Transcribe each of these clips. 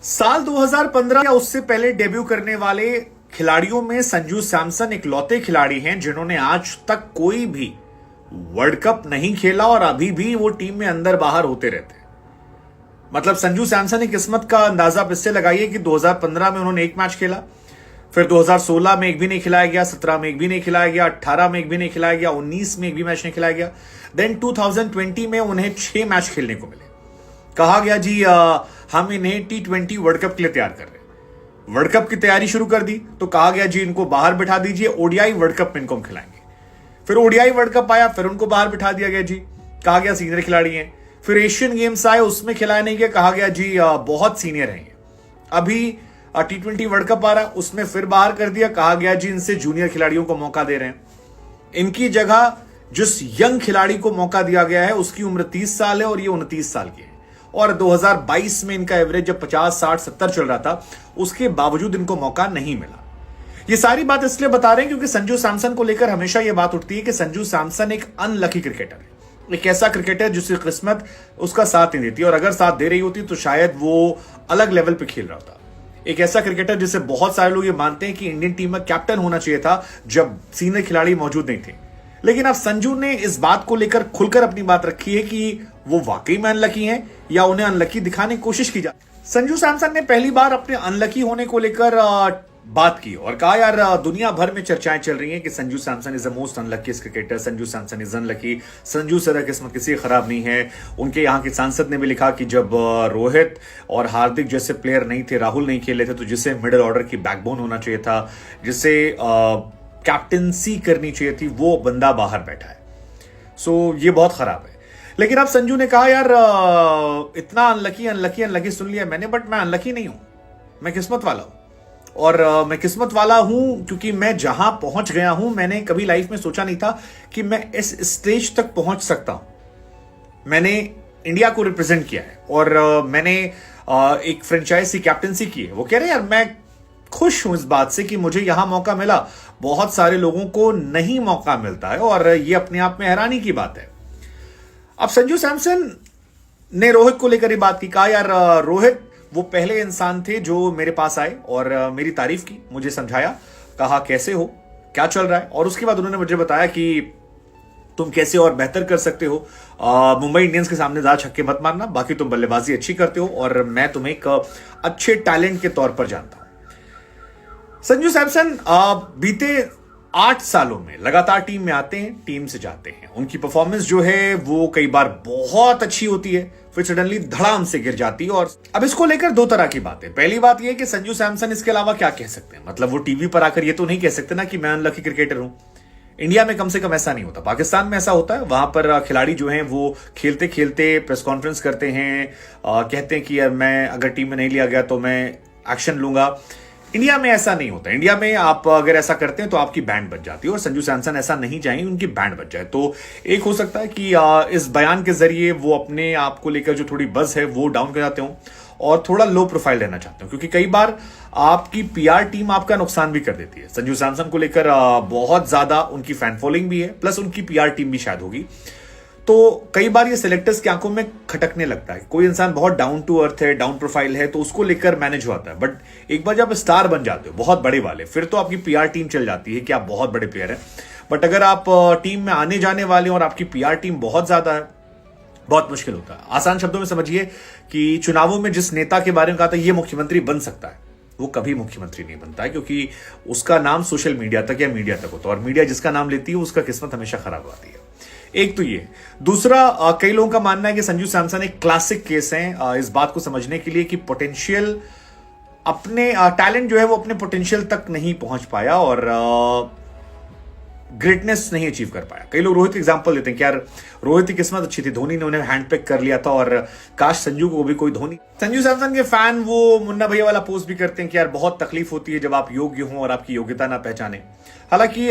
साल 2015 या उससे पहले डेब्यू करने वाले खिलाड़ियों में संजू सैमसन इकलौते खिलाड़ी हैं जिन्होंने आज तक कोई भी वर्ल्ड कप नहीं खेला और अभी भी वो टीम में अंदर बाहर होते रहते हैं। मतलब संजू सैमसन की किस्मत का अंदाजा आप इससे लगाइए कि 2015 में उन्होंने एक मैच खेला, फिर 2016 में एक भी नहीं खिलाया गया, 17 में एक भी नहीं खिलाया गया, 18 में एक भी नहीं खिलाया गया, 19 में एक भी मैच नहीं खिलाया गया। देन 2020 में उन्हें 6 मैच खेलने को मिले। कहा गया जी हम इन्हें T20 वर्ल्ड कप के लिए तैयार कर रहे हैं। वर्ल्ड कप की तैयारी शुरू कर दी तो कहा गया जी इनको बाहर बिठा दीजिए, ओडीआई वर्ल्ड कप में इनको हम खिलाएंगे। फिर ओडीआई वर्ल्ड कप आया, फिर उनको बाहर बिठा दिया गया जी, कहा गया सीनियर खिलाड़ी हैं। फिर एशियन गेम्स आए, उसमें खिलाया नहीं गया, कहा गया जी बहुत सीनियर हैं। अभी T20 वर्ल्ड कप आ रहा है, उसमें फिर बाहर कर दिया, कहा गया जी इनसे जूनियर खिलाड़ियों को मौका दे रहे हैं। इनकी जगह जिस यंग खिलाड़ी को मौका दिया गया है उसकी उम्र 30 साल है और ये 29 साल की है। और 2022 में इनका एवरेज जब 50, 60, 70 चल रहा था, उसके बावजूद इनको मौका नहीं मिला। ये सारी बात इसलिए बता रहे हैं क्योंकि संजू सैमसन को लेकर हमेशा यह बात उठती है कि संजू सैमसन एक अनलकी क्रिकेटर है, एक ऐसा क्रिकेटर जिसकी किस्मत उसका साथ नहीं देती, और अगर साथ दे रही होती तो शायद वो अलग लेवल पे खेल रहा होता। एक ऐसा क्रिकेटर जिसे बहुत सारे लोग ये मानते हैं कि इंडियन टीम में कैप्टन होना चाहिए था जब सीनियर खिलाड़ी मौजूद नहीं थे। लेकिन अब संजू ने इस बात को लेकर खुलकर अपनी बात रखी है कि वो वाकई में अनलकी हैं या उन्हें अनलकी दिखाने की कोशिश की जाए। संजू सैमसन ने पहली बार अपने अनलकी होने को लेकर बात की और कहा यार दुनिया भर में चर्चाएं चल रही हैं कि Sanju Samson is the most unlucky cricketer, Sanju Samson is unlucky, Sanju से किस्मत किसी खराब नहीं है। उनके यहाँ के सांसद ने भी लिखा कि जब रोहित और हार्दिक जैसे प्लेयर नहीं थे, राहुल नहीं खेले थे, तो जिसे मिडिल ऑर्डर की बैकबोन होना चाहिए था, जिसे कैप्टनसी करनी चाहिए थी, वो बंदा बाहर बैठा है। सो ये बहुत खराब है। लेकिन अब संजू ने कहा यार इतना अनलकी अनलकी अनलकी सुन लिया मैंने, बट मैं अनलकी नहीं हूं, मैं किस्मत वाला हूं। और मैं किस्मत वाला हूं क्योंकि मैं जहां पहुंच गया हूं, मैंने कभी लाइफ में सोचा नहीं था कि मैं इस स्टेज तक पहुंच सकता हूं। मैंने इंडिया को रिप्रेजेंट किया है और मैंने एक फ्रेंचाइज की कैप्टनसी की है। वो कह रहे हैं यार मैं खुश हूं इस बात से कि मुझे यहां मौका मिला, बहुत सारे लोगों को नहीं मौका मिलता है और ये अपने आप में हैरानी की बात है। अब संजू सैमसन ने रोहित को लेकर ही बात की, कहा यार रोहित वो पहले इंसान थे जो मेरे पास आए और मेरी तारीफ की, मुझे समझाया, कहा कैसे हो, क्या चल रहा है, और उसके बाद उन्होंने मुझे बताया कि तुम कैसे और बेहतर कर सकते हो। मुंबई इंडियंस के सामने ज्यादा छक्के मत मारना, बाकी तुम बल्लेबाजी अच्छी करते हो और मैं तुम्हें एक अच्छे टैलेंट के तौर पर जानता हूं। संजू सैमसन बीते 8 सालों में लगातार टीम में आते हैं, टीम से जाते हैं। उनकी परफॉर्मेंस जो है वो कई बार बहुत अच्छी होती है, फिर सडनली धड़ाम से गिर जाती है। और अब इसको लेकर दो तरह की बातें। पहली बात यह कि संजू सैमसन इसके अलावा क्या कह सकते हैं, मतलब वो टीवी पर आकर ये तो नहीं कह सकते ना कि मैं अनलकी क्रिकेटर हूं। इंडिया में कम से कम ऐसा नहीं होता, पाकिस्तान में ऐसा होता है। वहां पर खिलाड़ी जो हैं वो खेलते खेलते प्रेस कॉन्फ्रेंस करते हैं, कहते हैं कि यार मैं अगर टीम में नहीं लिया गया तो मैं एक्शन लूंगा। इंडिया में ऐसा नहीं होता। इंडिया में आप अगर ऐसा करते हैं तो आपकी बैंड बच जाती है, और संजू सैमसन ऐसा नहीं चाहेंगे उनकी बैंड बच जाए। तो एक हो सकता है कि इस बयान के जरिए वो अपने आप को लेकर जो थोड़ी बज़ है वो डाउन कर जाते हो और थोड़ा लो प्रोफाइल रहना चाहते हो, क्योंकि कई बार आपकी पीआर टीम आपका नुकसान भी कर देती है। संजू सैमसन को लेकर बहुत ज्यादा उनकी फैन फॉलोइंग भी है, प्लस उनकी पीआर टीम भी शायद होगी। तो कई बार ये सिलेक्टर्स की आंखों में खटकने लगता है। कोई इंसान बहुत डाउन टू अर्थ है, डाउन प्रोफाइल है, तो उसको लेकर मैनेज होता है। बट एक बार जब स्टार बन जाते हो बहुत बड़े वाले, फिर तो आपकी पीआर टीम चल जाती है कि आप बहुत बड़े प्लेयर हैं। बट अगर आप टीम में आने जाने वाले और आपकी पीआर टीम बहुत ज्यादा है, बहुत मुश्किल होता है। आसान शब्दों में समझिए कि चुनावों में जिस नेता के बारे में कहा था ये मुख्यमंत्री बन सकता है, वो कभी मुख्यमंत्री नहीं बनता है, क्योंकि उसका नाम सोशल मीडिया तक या मीडिया तक होता है, और मीडिया जिसका नाम लेती है उसका किस्मत हमेशा खराब होती है। एक तो ये। दूसरा, कई लोगों का मानना है कि संजू सैमसन एक क्लासिक केस है इस बात को समझने के लिए कि पोटेंशियल अपने टैलेंट जो है वो अपने पोटेंशियल तक नहीं पहुंच पाया और ग्रेटनेस नहीं अचीव कर पाया। कई लोग रोहित की एग्जांपल देते हैं कि यार रोहित की किस्मत अच्छी थी, धोनी ने उन्हें हैंडपिक कर लिया था और काश संजू को भी कोई धोनी। संजू सैमसन के फैन वो मुन्ना भैया वाला पोस्ट भी करते हैं कि यार बहुत तकलीफ होती है जब आप योग्य हों और आपकी योग्यता ना पहचाने। हालांकि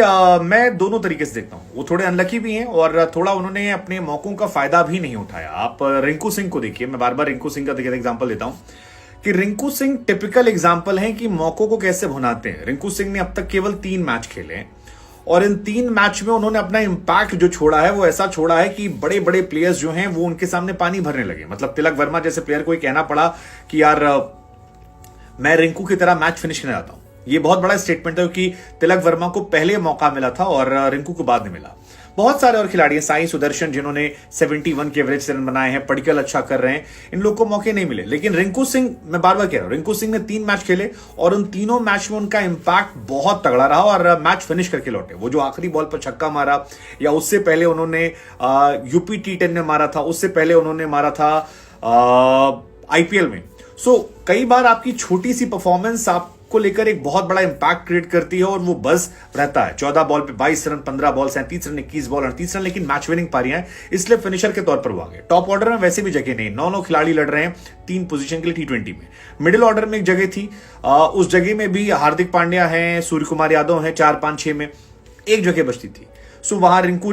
मैं दोनों तरीके से देखता हूं, वो थोड़े अनलकी भी हैं और थोड़ा उन्होंने अपने मौकों का फायदा भी नहीं उठाया। आप रिंकू सिंह को देखिए, मैं बार बार रिंकू सिंह का एग्जाम्पल देता हूं कि रिंकू सिंह टिपिकल एग्जाम्पल है कि मौकों को कैसे भुनाते हैं। रिंकू सिंह ने अब तक केवल 3 मैच खेले हैं और इन 3 मैच में उन्होंने अपना इंपैक्ट जो छोड़ा है वो ऐसा छोड़ा है कि बड़े बड़े प्लेयर्स जो हैं वो उनके सामने पानी भरने लगे। मतलब तिलक वर्मा जैसे प्लेयर को कहना पड़ा कि यार मैं रिंकू की तरह मैच फिनिश करने आता हूं। ये बहुत बड़ा स्टेटमेंट है क्योंकि तिलक वर्मा को पहले मौका मिला था और रिंकू को बाद में मिला। बहुत सारे और खिलाड़ी हैं, साई सुदर्शन जिन्होंने 71 के एवरेज से रन बनाए हैं, पडिक्कल अच्छा कर रहे हैं, इन लोगों को मौके नहीं मिले। लेकिन रिंकू सिंह, मैं बार बार कह रहा हूं, रिंकू सिंह ने 3 मैच खेले और उन तीनों मैच में उनका इंपैक्ट बहुत तगड़ा रहा और मैच फिनिश करके लौटे। वो जो आखिरी बॉल पर छक्का मारा, या उससे पहले उन्होंने यूपी T10 में मारा था, उससे पहले उन्होंने मारा था IPL में। कई बार आपकी छोटी सी परफॉर्मेंस आपको लेकर एक बहुत बड़ा इंपैक्ट क्रिएट करती है और वो बस रहता है। 14 बॉल पे 22 run, 15 ball 37 run, 21 ball 38 run, लेकिन मैच विनिंग पारियां हैं, इसलिए फिनिशर के तौर पर वो आ गए। टॉप ऑर्डर में वैसे भी जगह नहीं, 9 खिलाड़ी लड़ रहे हैं 3 पोजीशन के लिए T20 में। मिडिल ऑर्डर में एक जगह थी, उस जगह में भी हार्दिक पांड्या हैं, सूर्य कुमार यादव हैं, 4, 5, 6 में एक जगह बचती थी। वहां रिंकू